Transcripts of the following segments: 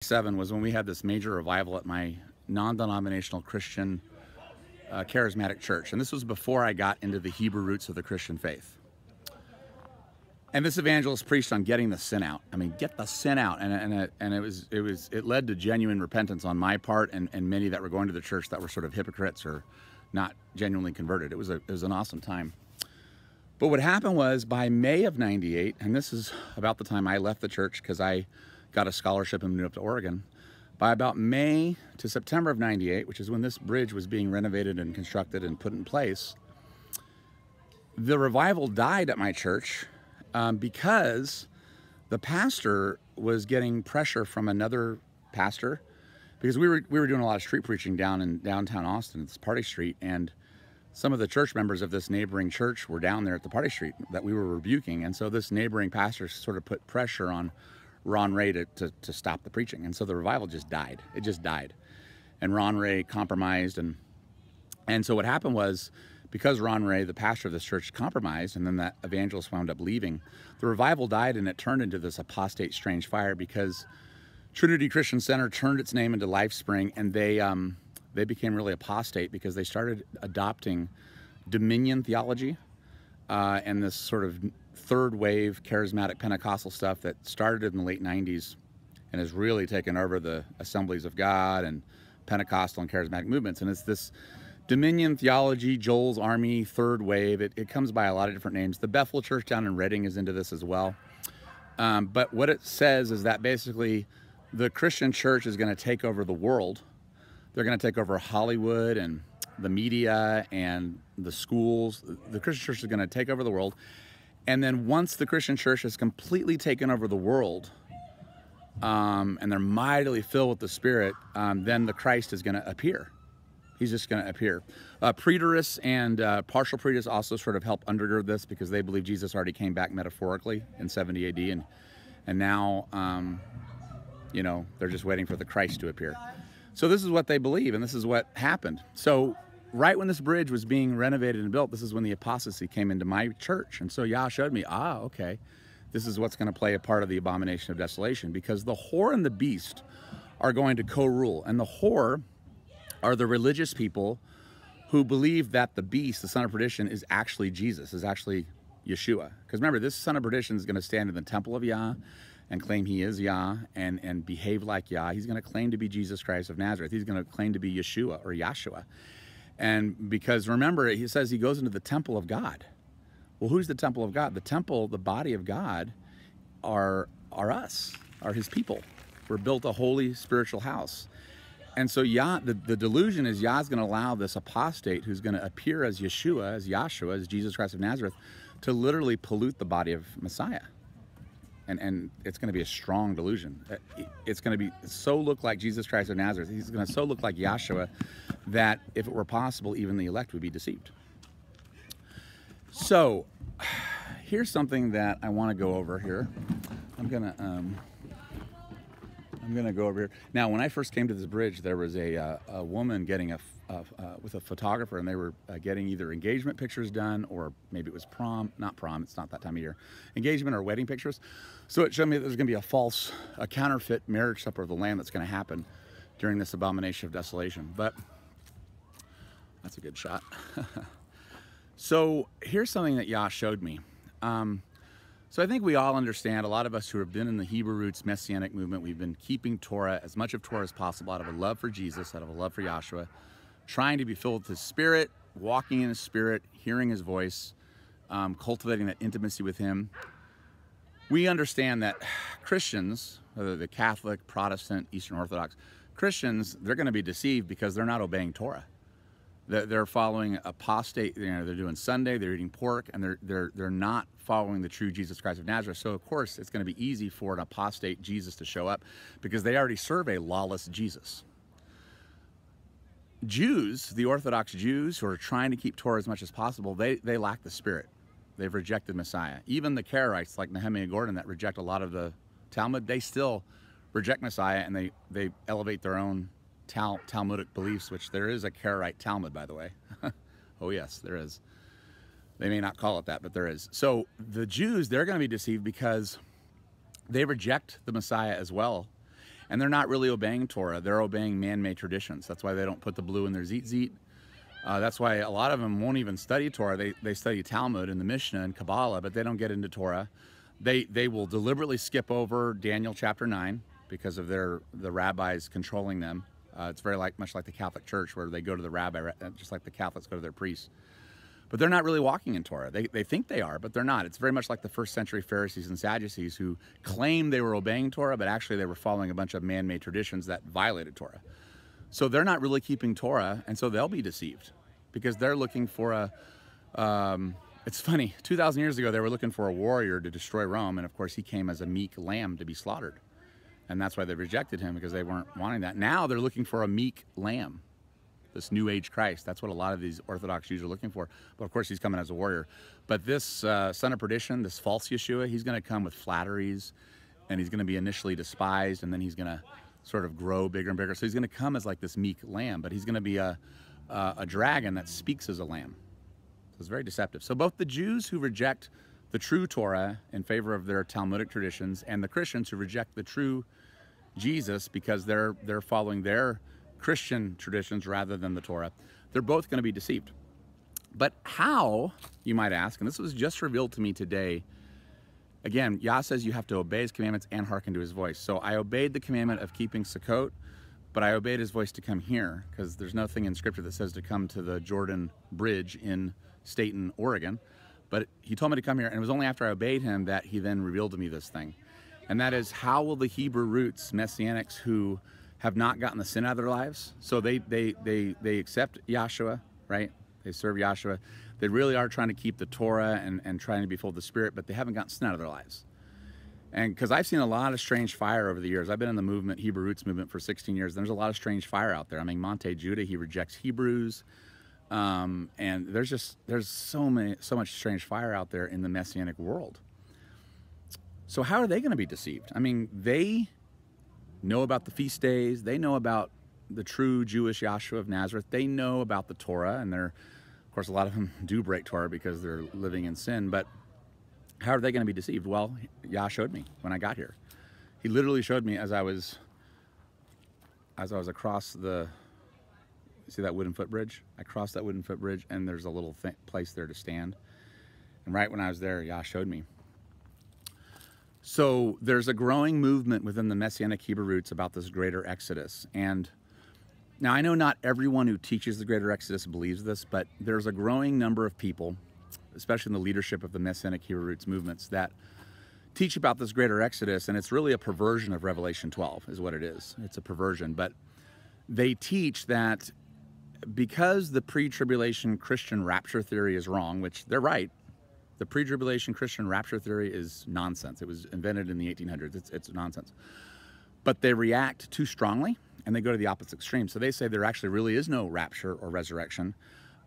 1997 was when we had this major revival at my non-denominational Christian charismatic church. And this was before I got into the Hebrew roots of the Christian faith. And this evangelist preached on getting the sin out. I mean, get the sin out. And it led to genuine repentance on my part and many that were going to the church that were sort of hypocrites or not genuinely converted. It was an awesome time. But what happened was by May of '98, and this is about the time I left the church because I got a scholarship and moved up to Oregon. By about May to September of '98, which is when this bridge was being renovated and constructed and put in place, the revival died at my church because the pastor was getting pressure from another pastor, because we were doing a lot of street preaching down in downtown Austin, this Party Street, and some of the church members of this neighboring church were down there at the Party Street that we were rebuking, and so this neighboring pastor sort of put pressure on Ron Ray to stop the preaching, and so the revival just died. It just died, and Ron Ray compromised, and so what happened was, because Ron Ray, the pastor of this church, compromised, and then that evangelist wound up leaving, the revival died, and it turned into this apostate strange fire because Trinity Christian Center turned its name into LifeSpring, and they became really apostate because they started adopting dominion theology and this sort of third wave charismatic Pentecostal stuff that started in the late '90s and has really taken over the Assemblies of God and Pentecostal and charismatic movements. And it's this dominion theology, Joel's Army, third wave. It comes by a lot of different names. The Bethel Church down in Redding is into this as well. But what it says is that basically the Christian church is going to take over the world. They're going to take over Hollywood and the media and the schools. The Christian church is going to take over the world. And then once the Christian church has completely taken over the world, and they're mightily filled with the Spirit, then the Christ is going to appear. He's just going to appear. Preterists and partial preterists also sort of help undergird this because they believe Jesus already came back metaphorically in 70 AD, and now, you know, they're just waiting for the Christ to appear. So this is what they believe, and this is what happened. So right when this bridge was being renovated and built, this is when the apostasy came into my church. And so Yah showed me, okay, this is what's going to play a part of the abomination of desolation, because the whore and the beast are going to co-rule. And the whore are the religious people who believe that the beast, the son of perdition, is actually Jesus, is actually Yeshua. Because remember, this son of perdition is going to stand in the temple of Yah and claim he is Yah and behave like Yah. He's going to claim to be Jesus Christ of Nazareth. He's going to claim to be Yeshua or Yahshua. And because remember, he says he goes into the temple of God. Well, who's the temple of God? The temple, the body of God, are us, are his people. We're built a holy spiritual house. And so Yah, the delusion is Yah's going to allow this apostate who's going to appear as Yeshua, as Yahshua, as Jesus Christ of Nazareth, to literally pollute the body of Messiah. And it's going to be a strong delusion. It's going to be so look like Jesus Christ of Nazareth. He's going to so look like Yahshua that if it were possible, even the elect would be deceived. So here's something that I want to go over here. I'm gonna go over here. Now, when I first came to this bridge, there was a woman getting with a photographer, and they were getting either engagement pictures done, or maybe it was prom, not prom, it's not that time of year, engagement or wedding pictures. So it showed me that there's going to be a counterfeit marriage supper of the Lamb that's going to happen during this abomination of desolation. But that's a good shot. So here's something that Yah showed me. So I think we all understand, a lot of us who have been in the Hebrew roots Messianic movement, we've been keeping Torah, as much of Torah as possible, out of a love for Jesus, out of a love for Yahshua, trying to be filled with his Spirit, walking in his Spirit, hearing his voice, cultivating that intimacy with him. We understand that Christians, whether they're Catholic, Protestant, Eastern Orthodox, Christians, they're going to be deceived because they're not obeying Torah. They're following apostate, you know, they're doing Sunday, they're eating pork, and they're not following the true Jesus Christ of Nazareth. So of course it's going to be easy for an apostate Jesus to show up because they already serve a lawless Jesus. Jews, the Orthodox Jews who are trying to keep Torah as much as possible, they lack the Spirit. They've rejected Messiah. Even the Karaites, like Nehemiah and Gordon, that reject a lot of the Talmud, they still reject Messiah, and they elevate their own Talmudic beliefs, which there is a Karaite Talmud, by the way. Oh yes, there is. They may not call it that, but there is. So the Jews, they're going to be deceived because they reject the Messiah as well. And they're not really obeying Torah. They're obeying man-made traditions. That's why they don't put the blue in their tzitzit. That's why a lot of them won't even study Torah. They study Talmud and the Mishnah and Kabbalah, but they don't get into Torah. They will deliberately skip over Daniel chapter 9 because of the rabbis controlling them. It's very much like the Catholic Church, where they go to the rabbi, just like the Catholics go to their priests. But they're not really walking in Torah. They think they are, but they're not. It's very much like the first century Pharisees and Sadducees, who claimed they were obeying Torah, but actually they were following a bunch of man-made traditions that violated Torah. So they're not really keeping Torah, and so they'll be deceived because they're looking for it's funny, 2,000 years ago, they were looking for a warrior to destroy Rome, and of course he came as a meek lamb to be slaughtered. And that's why they rejected him, because they weren't wanting that. Now they're looking for a meek lamb, this new age Christ. That's what a lot of these Orthodox Jews are looking for. But of course he's coming as a warrior. But this son of perdition, this false Yeshua, he's going to come with flatteries, and he's going to be initially despised, and then he's going to sort of grow bigger and bigger. So he's going to come as like this meek lamb, but he's going to be a dragon that speaks as a lamb. So it's very deceptive. So both the Jews who reject the true Torah in favor of their Talmudic traditions, and the Christians who reject the true Jesus because they're following their Christian traditions rather than the Torah, they're both going to be deceived. But how, you might ask, and this was just revealed to me today. Again, Yah says you have to obey his commandments and hearken to his voice. So I obeyed the commandment of keeping Sukkot, but I obeyed his voice to come here, because there's nothing in Scripture that says to come to the Jordan Bridge in Staten, Oregon. But he told me to come here, and it was only after I obeyed him that he then revealed to me this thing. And that is, how will the Hebrew roots, Messianics, who have not gotten the sin out of their lives, so they accept Yahshua, right? They serve Yahshua. They really are trying to keep the Torah and trying to be full of the Spirit, but they haven't gotten sin out of their lives. And because I've seen a lot of strange fire over the years. I've been in the movement, Hebrew Roots movement, for 16 years. There's a lot of strange fire out there. I mean, Monte Judah, he rejects Hebrews. And there's so much strange fire out there in the Messianic world. So how are they going to be deceived? I mean, they know about the feast days. They know about the true Jewish Yahshua of Nazareth. They know about the Torah, and of course, a lot of them do break Torah because they're living in sin. But how are they going to be deceived? Well, Yah showed me when I got here. He literally showed me as I was across the, see that wooden footbridge? I crossed that wooden footbridge, and there's a little place there to stand. And right when I was there, Yah showed me. So there's a growing movement within the Messianic Hebrew Roots about this greater Exodus. And now I know not everyone who teaches the greater Exodus believes this, but there's a growing number of people, especially in the leadership of the Messianic Hebrew Roots movements, that teach about this greater Exodus, and it's really a perversion of Revelation 12 is what it is. It's a perversion, but they teach that because the pre-tribulation Christian rapture theory is wrong, which they're right. The pre-tribulation Christian rapture theory is nonsense. It was invented in the 1800s. It's nonsense. But they react too strongly, and they go to the opposite extreme. So they say there actually really is no rapture or resurrection.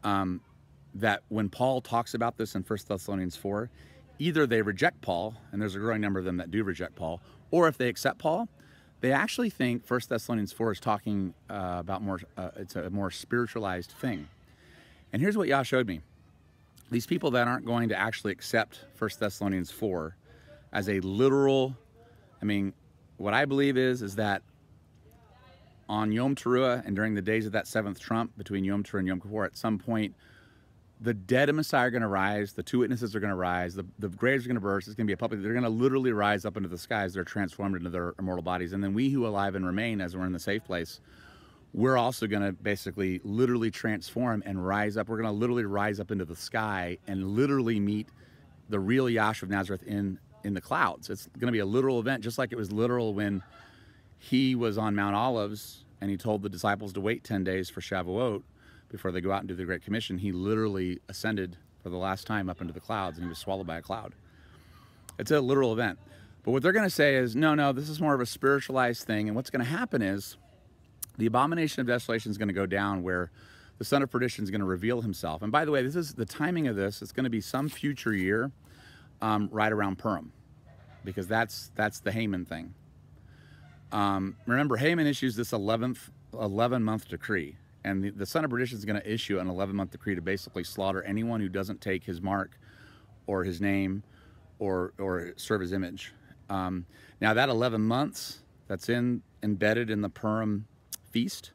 That when Paul talks about this in 1 Thessalonians 4, either they reject Paul, and there's a growing number of them that do reject Paul, or if they accept Paul, they actually think 1 Thessalonians 4 is talking about it's a more spiritualized thing. And here's what Yah showed me. These people that aren't going to actually accept 1 Thessalonians 4 as a literal, I mean, what I believe is that on Yom Teruah and during the days of that seventh trump between Yom Teruah and Yom Kippur, at some point, the dead of Messiah are going to rise, the two witnesses are going to rise, the graves are going to burst, it's going to be a public, they're going to literally rise up into the skies, they're transformed into their immortal bodies, and then we who alive and remain, as we're in the safe place, we're also going to basically literally transform and rise up. We're going to literally rise up into the sky and literally meet the real Yahshua of Nazareth in the clouds. It's going to be a literal event, just like it was literal when he was on Mount Olives and he told the disciples to wait 10 days for Shavuot before they go out and do the Great Commission. He literally ascended for the last time up into the clouds, and he was swallowed by a cloud. It's a literal event. But what they're going to say is, no, this is more of a spiritualized thing, and what's going to happen is the abomination of desolation is going to go down, where the son of perdition is going to reveal himself. And by the way, this is the timing of this. It's going to be some future year, right around Purim, because that's the Haman thing. Remember, Haman issues this 11-month decree, and the son of perdition is going to issue an 11-month decree to basically slaughter anyone who doesn't take his mark or his name or serve his image. Now that 11 months that's in embedded in the Purim feast.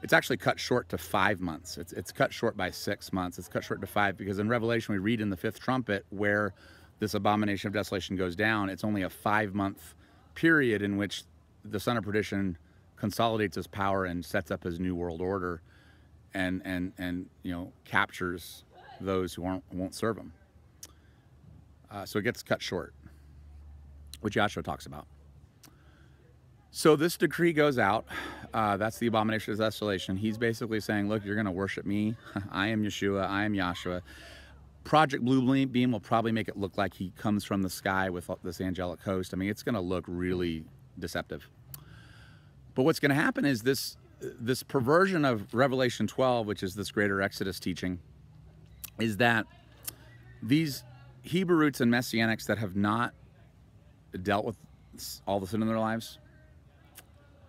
It's actually cut short to 5 months. It's cut short by 6 months. It's cut short to 5 because in Revelation we read in the 5th trumpet where this abomination of desolation goes down. It's only a 5-month period in which the son of perdition consolidates his power and sets up his new world order, and you know, captures those who won't serve him. So it gets cut short, which Yahshua talks about. So this decree goes out. That's the abomination of desolation. He's basically saying, look, you're going to worship me. I am Yeshua. I am Yahshua. Project Blue Beam will probably make it look like he comes from the sky with this angelic host. I mean, it's going to look really deceptive. But what's going to happen is this perversion of Revelation 12, which is this greater Exodus teaching, is that these Hebrew roots and Messianics that have not dealt with all the sin in their lives,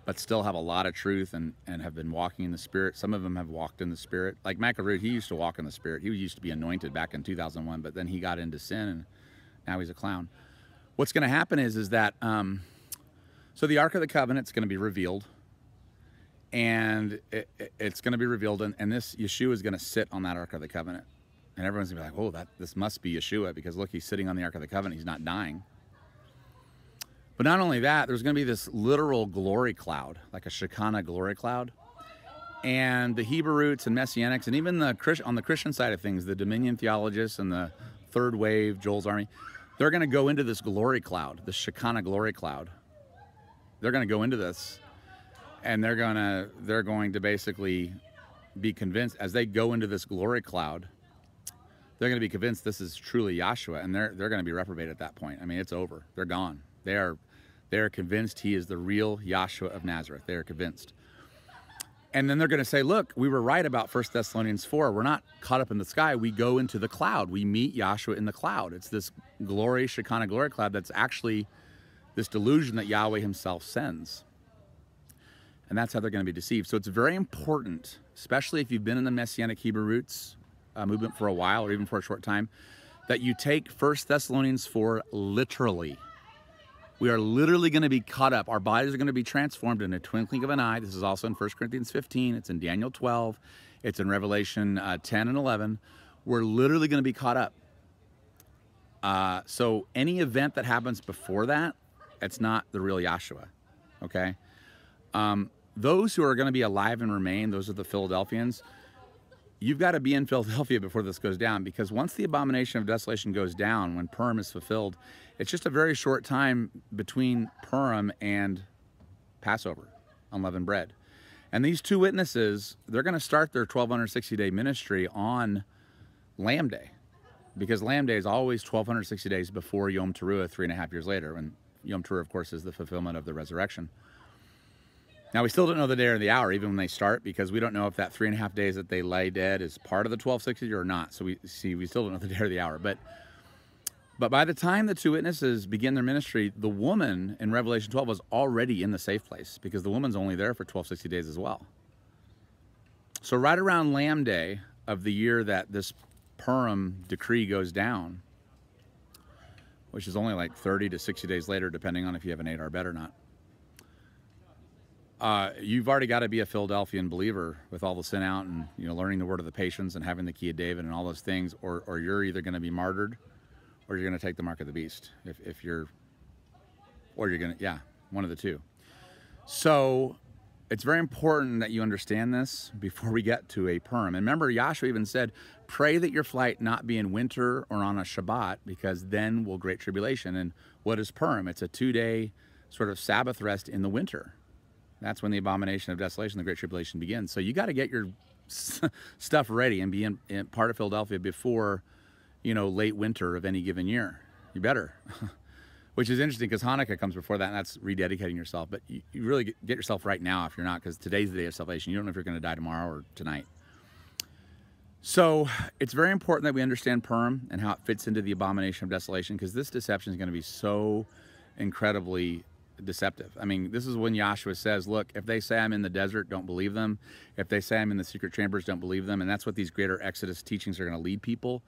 but still have a lot of truth and have been walking in the Spirit. Some of them have walked in the Spirit. Like Michael Root, he used to walk in the Spirit. He used to be anointed back in 2001, but then he got into sin, and now he's a clown. What's going to happen is that, so the Ark of the Covenant's going to be revealed, and it's going to be revealed, and this Yeshua is going to sit on that Ark of the Covenant. And everyone's going to be like, oh, this must be Yeshua, because look, he's sitting on the Ark of the Covenant. He's not dying. But not only that, there's going to be this literal glory cloud, like a Shekinah glory cloud. And the Hebrew roots and Messianics, and even on the Christian side of things, the Dominion theologists and the third wave, Joel's army, they're going to go into this glory cloud, the Shekinah glory cloud. They're going to go into this, and they're going to basically be convinced, as they go into this glory cloud, they're going to be convinced this is truly Yahshua, and they're going to be reprobate at that point. I mean, it's over. They're gone. They are convinced he is the real Yahshua of Nazareth. They are convinced. And then they're going to say, look, we were right about 1 Thessalonians 4. We're not caught up in the sky. We go into the cloud. We meet Yahshua in the cloud. It's this glory, Shekinah glory cloud that's actually this delusion that Yahweh himself sends. And that's how they're going to be deceived. So it's very important, especially if you've been in the Messianic Hebrew roots movement for a while or even for a short time, that you take 1 Thessalonians 4 literally. We are literally going to be caught up. Our bodies are going to be transformed in a twinkling of an eye. This is also in 1 Corinthians 15. It's in Daniel 12. It's in Revelation 10 and 11. We're literally going to be caught up. So any event that happens before that, it's not the real Yahshua. Okay? Those who are going to be alive and remain, those are the Philadelphians. You've got to be in Philadelphia before this goes down, because once the abomination of desolation goes down, when Purim is fulfilled, it's just a very short time between Purim and Passover, unleavened bread. And these two witnesses, they're going to start their 1260-day ministry on Lamb Day, because Lamb Day is always 1260 days before Yom Teruah, 3.5 years later, and Yom Teruah, of course, is the fulfillment of the resurrection. Now, we still don't know the day or the hour, even when they start, because we don't know if that 3.5 days that they lay dead is part of the 1260 or not. So we still don't know the day or the hour. But by the time the two witnesses begin their ministry, the woman in Revelation 12 was already in the safe place, because the woman's only there for 1260 days as well. So right around Lamb Day of the year that this Purim decree goes down, which is only like 30 to 60 days later, depending on if you have an 8-hour bed or not, you've already got to be a Philadelphian believer with all the sin out, and learning the word of the patience and having the key of David and all those things, or you're either going to be martyred or you're going to take the mark of the beast. Or you're going to, one of the two. So it's very important that you understand this before we get to a Purim. And remember, Yahshua even said, pray that your flight not be in winter or on a Shabbat, because then will great tribulation. And what is Purim? It's a 2-day sort of Sabbath rest in the winter. That's when the abomination of desolation, the great tribulation, begins. So you got to get your stuff ready and be in part of Philadelphia before, late winter of any given year. You better. Which is interesting, because Hanukkah comes before that, and that's rededicating yourself. But you really get yourself right now if you're not, because today's the day of salvation. You don't know if you're going to die tomorrow or tonight. So it's very important that we understand Purim and how it fits into the abomination of desolation, because this deception is going to be so incredibly deceptive. I mean, this is when Yahshua says, look, if they say I'm in the desert, don't believe them. If they say I'm in the secret chambers, don't believe them. And that's what these greater Exodus teachings are going to lead people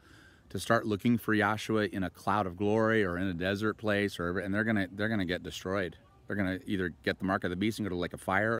to start looking for Yahshua in a cloud of glory or in a desert place, and they're going to get destroyed. They're going to either get the mark of the beast and go to the lake of fire,